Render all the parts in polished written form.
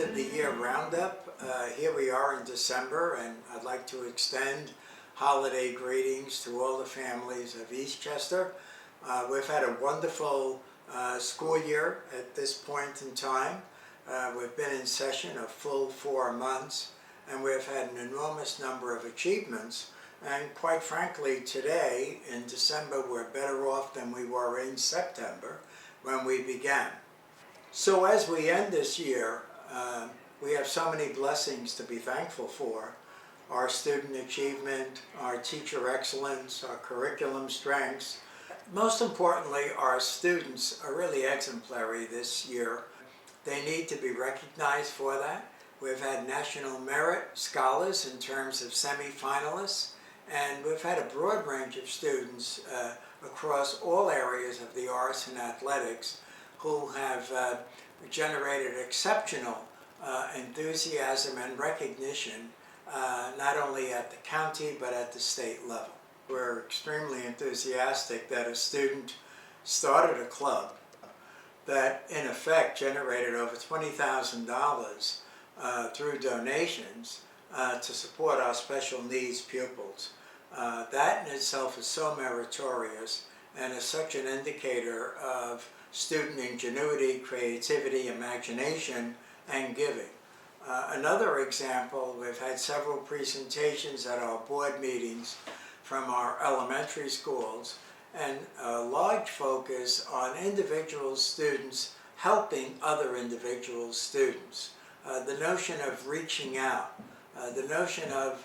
of the year roundup. Here we are in December, and I'd like to extend holiday greetings to all the families of Eastchester. We've had a wonderful school year at this point in time. We've been in session a full 4 months, and we've had an enormous number of achievements. And quite frankly, today in December, we're better off than we were in September when we began. So as we end this year, we have so many blessings to be thankful for. Our student achievement, our teacher excellence, our curriculum strengths. Most importantly, our students are really exemplary this year. They need to be recognized for that. We've had national merit scholars in terms of semi-finalists, and we've had a broad range of students across all areas of the arts and athletics who have generated exceptional enthusiasm and recognition, not only at the county but at the state level. We're extremely enthusiastic that a student started a club that in effect generated over $20,000 through donations to support our special needs pupils. That in itself is so meritorious and is such an indicator of student ingenuity, creativity, imagination, and giving. Another example, we've had several presentations at our board meetings from our elementary schools, and a large focus on individual students helping other individual students. The notion of reaching out, the notion of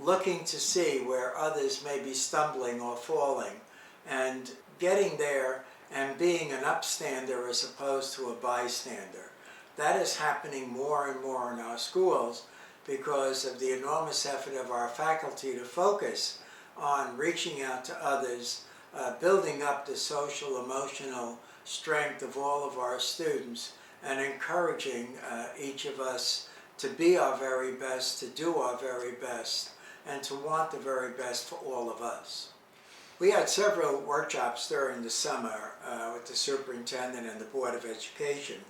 looking to see where others may be stumbling or falling, and getting there and being an upstander as opposed to a bystander. That is happening more and more in our schools because of the enormous effort of our faculty to focus on reaching out to others, building up the social, emotional strength of all of our students, and encouraging each of us to be our very best, to do our very best, and to want the very best for all of us. We had several workshops during the summer with the superintendent and the Board of Education,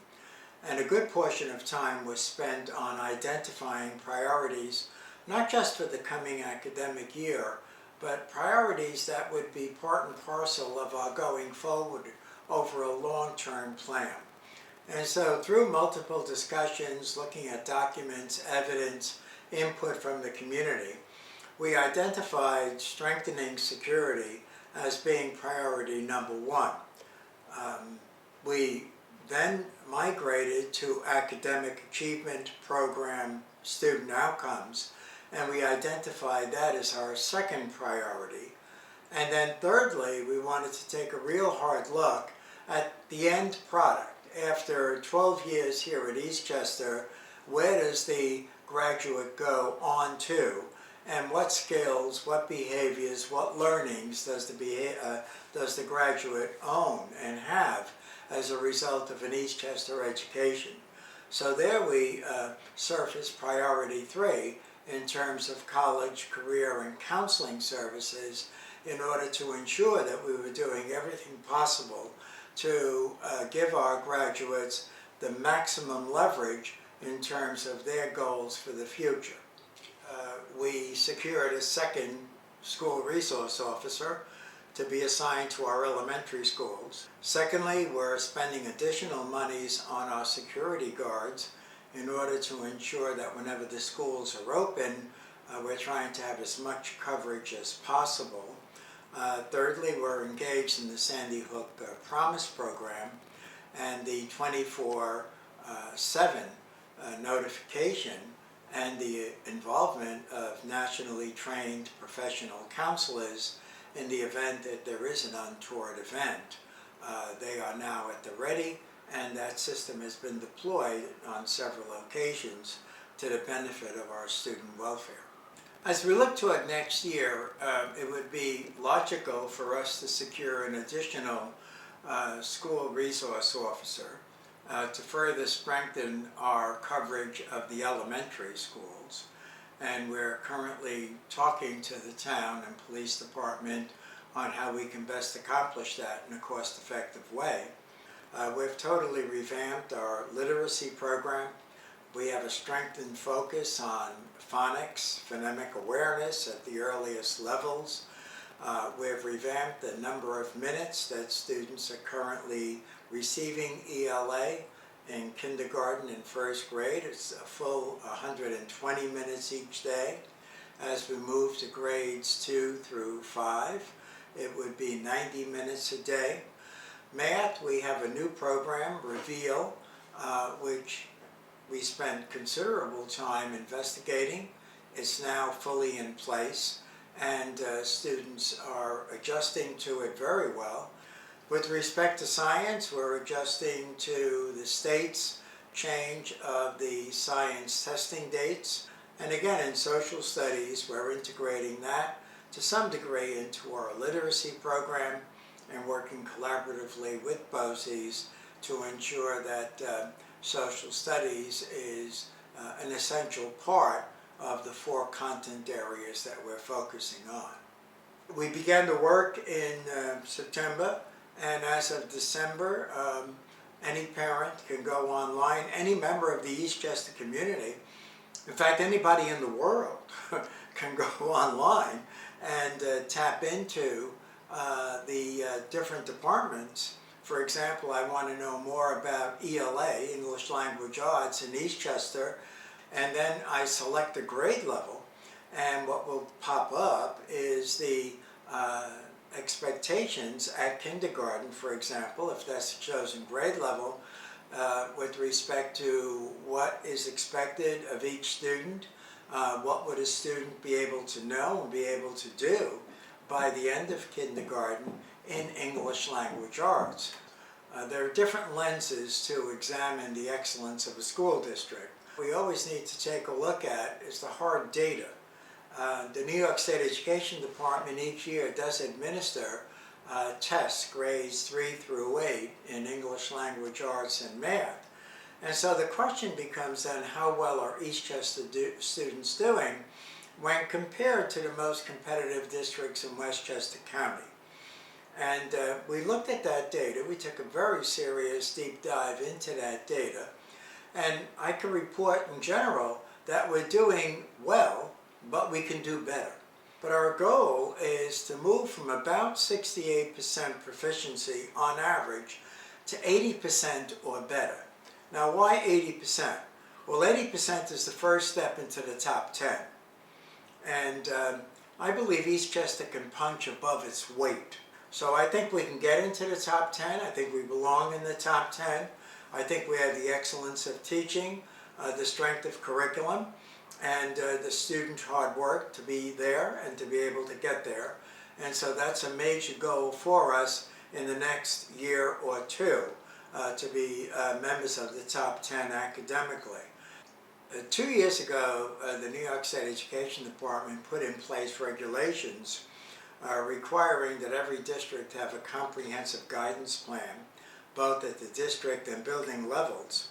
and a good portion of time was spent on identifying priorities, not just for the coming academic year, but priorities that would be part and parcel of our going forward over a long-term plan. And so through multiple discussions, looking at documents, evidence, input from the community, we identified strengthening security as being priority number one. We then migrated to academic achievement program student outcomes, and we identified that as our second priority. And then thirdly, we wanted to take a real hard look at the end product. After 12 years here at Eastchester, where does the graduate go on to? And what skills, what behaviors, what learnings does the graduate own and have as a result of an Eastchester education? So there we surfaced priority 3 in terms of college, career, and counseling services in order to ensure that we were doing everything possible to give our graduates the maximum leverage in terms of their goals for the future. We secured a second school resource officer to be assigned to our elementary schools. Secondly, we're spending additional monies on our security guards in order to ensure that whenever the schools are open, we're trying to have as much coverage as possible. Thirdly, we're engaged in the Sandy Hook Promise program and the 24/7 notification and the involvement of nationally trained professional counselors in the event that there is an untoward event. They are now at the ready, and that system has been deployed on several occasions to the benefit of our student welfare. As we look toward next year, it would be logical for us to secure an additional school resource officer to further strengthen our coverage of the elementary schools. And we're currently talking to the town and police department on how we can best accomplish that in a cost-effective way. We've totally revamped our literacy program, We have a strengthened focus on phonics, phonemic awareness at the earliest levels. We've revamped the number of minutes that students are currently receiving ELA in kindergarten and first grade. It's a full 120 minutes each day. As we move to grades 2 through 5, it would be 90 minutes a day. Math, we have a new program, Reveal, which we spent considerable time investigating. It's now fully in place, and students are adjusting to it very well. With respect to science, we're adjusting to the state's change of the science testing dates. And again, in social studies, we're integrating that to some degree into our literacy program and working collaboratively with BOCES to ensure that social studies is an essential part of the 4 content areas that we're focusing on. We began to work in September, and as of December, any parent can go online, any member of the Eastchester community, in fact anybody in the world can go online and tap into the different departments. For example, I want to know more about ELA, English Language Arts, in Eastchester, and then I select a grade level, and what will pop up is the expectations at kindergarten, for example, if that's a chosen grade level, with respect to what is expected of each student, what would a student be able to know and be able to do by the end of kindergarten in English Language Arts. There are different lenses to examine the excellence of a school district. We always need to take a look at is the hard data. The New York State Education Department each year does administer tests, grades 3 through 8 in English Language Arts and Math. And so the question becomes then, how well are Eastchester students doing when compared to the most competitive districts in Westchester County? And we looked at that data. We took a very serious deep dive into that data. And I can report in general that we're doing well, but we can do better. But our goal is to move from about 68% proficiency on average to 80% or better. Now, why 80%? Well, 80% is the first step into the top 10. And I believe Eastchester can punch above its weight. So I think we can get into the top 10. I think we belong in the top 10. I think we have the excellence of teaching, the strength of curriculum, and the student hard work to be there and to be able to get there. And so that's a major goal for us in the next year or two, to be members of the top 10 academically. 2 years ago, the New York State Education Department put in place regulations requiring that every district have a comprehensive guidance plan, both at the district and building levels,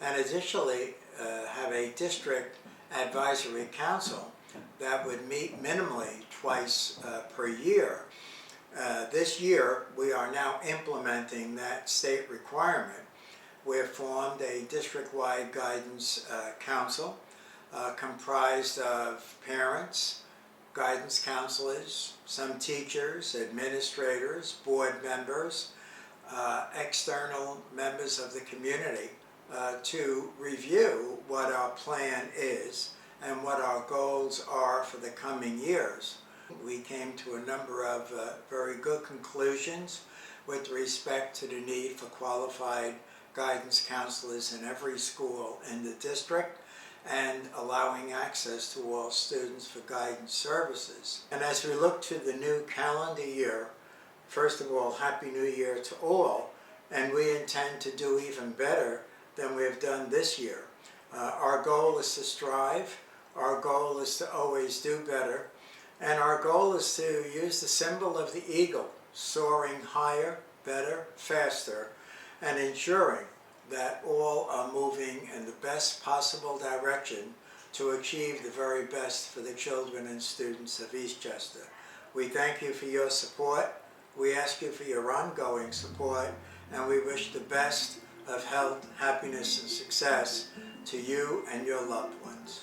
and additionally have a district advisory council that would meet minimally twice per year. This year, we are now implementing that state requirement. We have formed a district-wide guidance council comprised of parents, guidance counselors, some teachers, administrators, board members, external members of the community to review what our plan is and what our goals are for the coming years. We came to a number of very good conclusions with respect to the need for qualified guidance counselors in every school in the district and allowing access to all students for guidance services. And as we look to the new calendar year, first of all, Happy New Year to all, and we intend to do even better than we have done this year. Our goal is to strive, our goal is to always do better, and our goal is to use the symbol of the eagle, soaring higher, better, faster, and ensuring that all are moving in the best possible direction to achieve the very best for the children and students of Eastchester. We thank you for your support. We ask you for your ongoing support, and we wish the best of health, happiness, and success to you and your loved ones.